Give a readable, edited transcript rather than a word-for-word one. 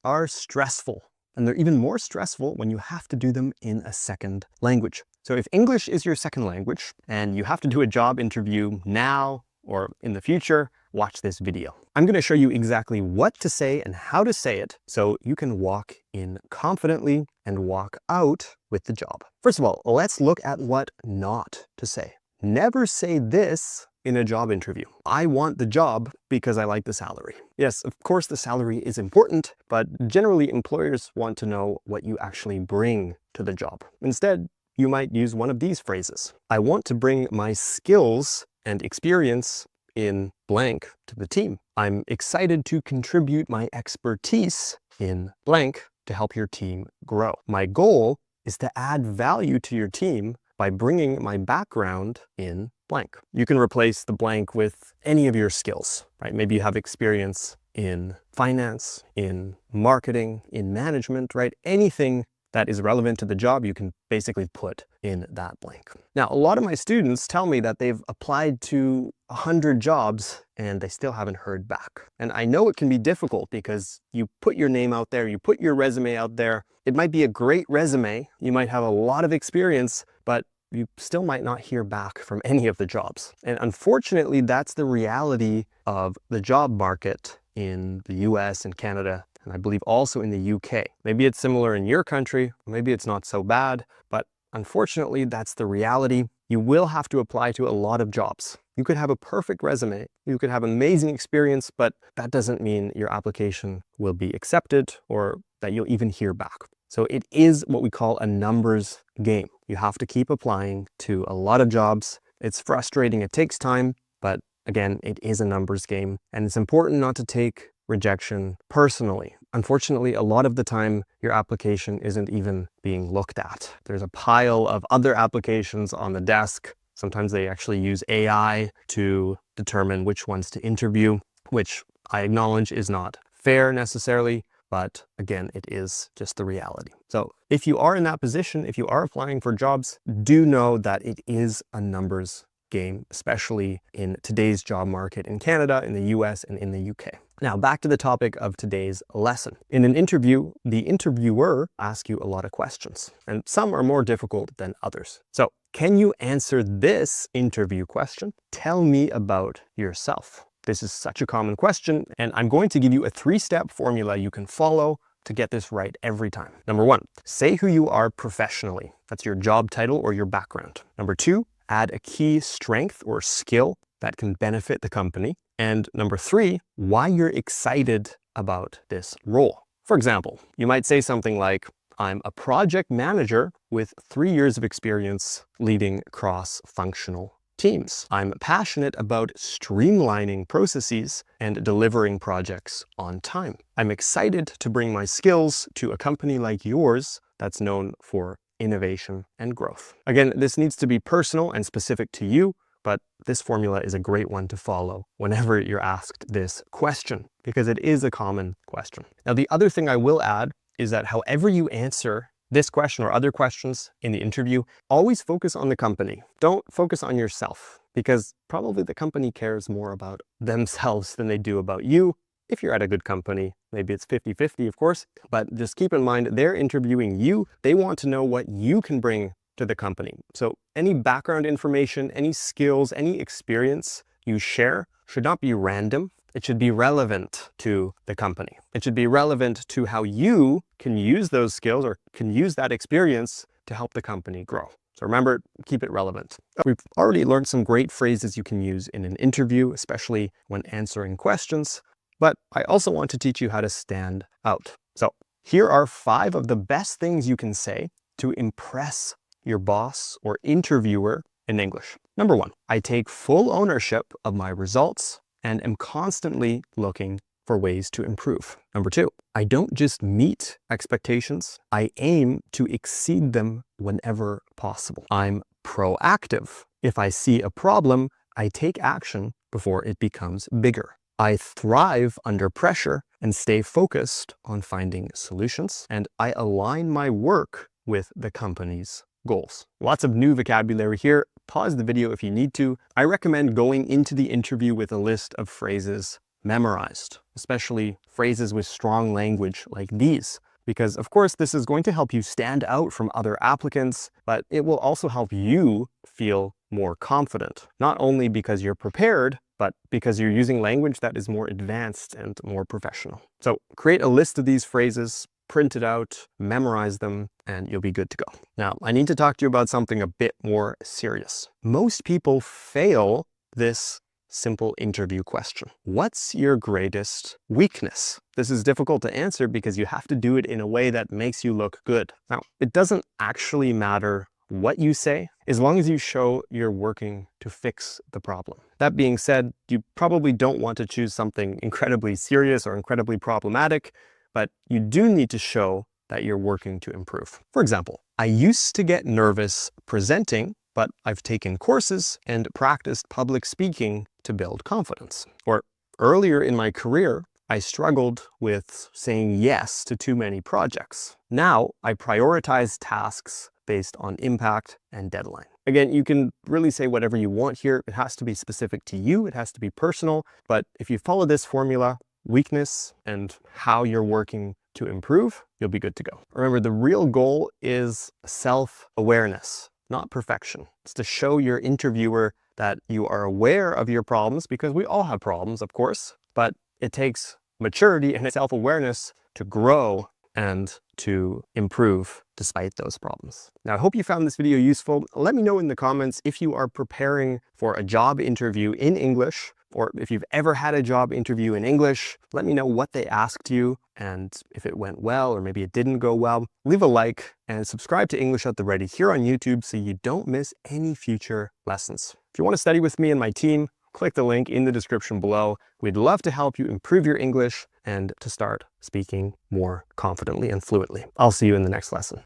Are stressful, and they're even more stressful when you have to do them in a second language. So if English is your second language and you have to do a job interview now or in the future, watch this video. I'm going to show you exactly what to say and how to say it so you can walk in confidently and walk out with the job. First of all, let's look at what not to say. Never say this in a job interview. I want the job because I like the salary. Yes, of course the salary is important, but generally employers want to know what you actually bring to the job. Instead, you might use one of these phrases. I want to bring my skills and experience in blank to the team. I'm excited to contribute my expertise in blank to help your team grow. My goal is to add value to your team by bringing my background in blank. You can replace the blank with any of your skills, right? Maybe you have experience in finance, in marketing, in management, right? Anything that is relevant to the job, you can basically put in that blank. Now, a lot of my students tell me that they've applied to 100 jobs and they still haven't heard back. And I know it can be difficult because you put your name out there, you put your resume out there. It might be a great resume. You might have a lot of experience, but you still might not hear back from any of the jobs. And unfortunately, that's the reality of the job market in the US and Canada, and I believe also in the UK. Maybe it's similar in your country, maybe it's not so bad, but unfortunately, that's the reality. You will have to apply to a lot of jobs. You could have a perfect resume, you could have amazing experience, but that doesn't mean your application will be accepted or that you'll even hear back. So it is what we call a numbers game. You have to keep applying to a lot of jobs. It's frustrating, it takes time, but again, it is a numbers game. And it's important not to take rejection personally. Unfortunately, a lot of the time, your application isn't even being looked at. There's a pile of other applications on the desk. Sometimes they actually use AI to determine which ones to interview, which I acknowledge is not fair necessarily. But again, it is just the reality. So if you are in that position, if you are applying for jobs, do know that it is a numbers game, especially in today's job market in Canada, in the US, and in the UK. Now, back to the topic of today's lesson. In an interview, the interviewer asks you a lot of questions, and some are more difficult than others. So, can you answer this interview question? Tell me about yourself. This is such a common question, and I'm going to give you a 3-step formula you can follow to get this right every time. Number 1, say who you are professionally. That's your job title or your background. Number 2, add a key strength or skill that can benefit the company. And number 3, why you're excited about this role. For example, you might say something like, I'm a project manager with 3 years of experience leading cross-functional teams. I'm passionate about streamlining processes and delivering projects on time. I'm excited to bring my skills to a company like yours that's known for innovation and growth. Again, this needs to be personal and specific to you, but this formula is a great one to follow whenever you're asked this question, because it is a common question. Now, the other thing I will add is that however you answer this question or other questions in the interview, always focus on the company. Don't focus on yourself, because probably the company cares more about themselves than they do about you. If you're at a good company, maybe it's 50-50, of course, but just keep in mind they're interviewing you. They want to know what you can bring to the company. So any background information, any skills, any experience you share should not be random. It should be relevant to the company. It should be relevant to how you can use those skills or can use that experience to help the company grow. So remember, keep it relevant. We've already learned some great phrases you can use in an interview, especially when answering questions, but I also want to teach you how to stand out. So here are 5 of the best things you can say to impress your boss or interviewer in English. Number 1, I take full ownership of my results and am constantly looking for ways to improve. Number 2, I don't just meet expectations, I aim to exceed them whenever possible. I'm proactive. If I see a problem, I take action before it becomes bigger. I thrive under pressure and stay focused on finding solutions, and I align my work with the company's goals. Lots of new vocabulary here. Pause the video if you need to. I recommend going into the interview with a list of phrases memorized, especially phrases with strong language like these. Because of course, this is going to help you stand out from other applicants, but it will also help you feel more confident. Not only because you're prepared, but because you're using language that is more advanced and more professional. So create a list of these phrases, print it out, memorize them, and you'll be good to go. Now, I need to talk to you about something a bit more serious. Most people fail this simple interview question. What's your greatest weakness? This is difficult to answer because you have to do it in a way that makes you look good. Now, it doesn't actually matter what you say, as long as you show you're working to fix the problem. That being said, you probably don't want to choose something incredibly serious or incredibly problematic, but you do need to show that you're working to improve. For example, I used to get nervous presenting, but I've taken courses and practiced public speaking to build confidence. Or earlier in my career, I struggled with saying yes to too many projects. Now I prioritize tasks based on impact and deadline. Again, you can really say whatever you want here. It has to be specific to you. It has to be personal. But if you follow this formula, weakness and how you're working to improve, you'll be good to go. Remember, the real goal is self-awareness, not perfection. It's to show your interviewer that you are aware of your problems, because we all have problems, of course, but it takes maturity and self-awareness to grow and to improve despite those problems. Now, I hope you found this video useful. Let me know in the comments if you are preparing for a job interview in English, or if you've ever had a job interview in English. Let me know what they asked you and if it went well or maybe it didn't go well. Leave a like and subscribe to English at the Ready here on YouTube so you don't miss any future lessons. If you want to study with me and my team, click the link in the description below. We'd love to help you improve your English and to start speaking more confidently and fluently. I'll see you in the next lesson.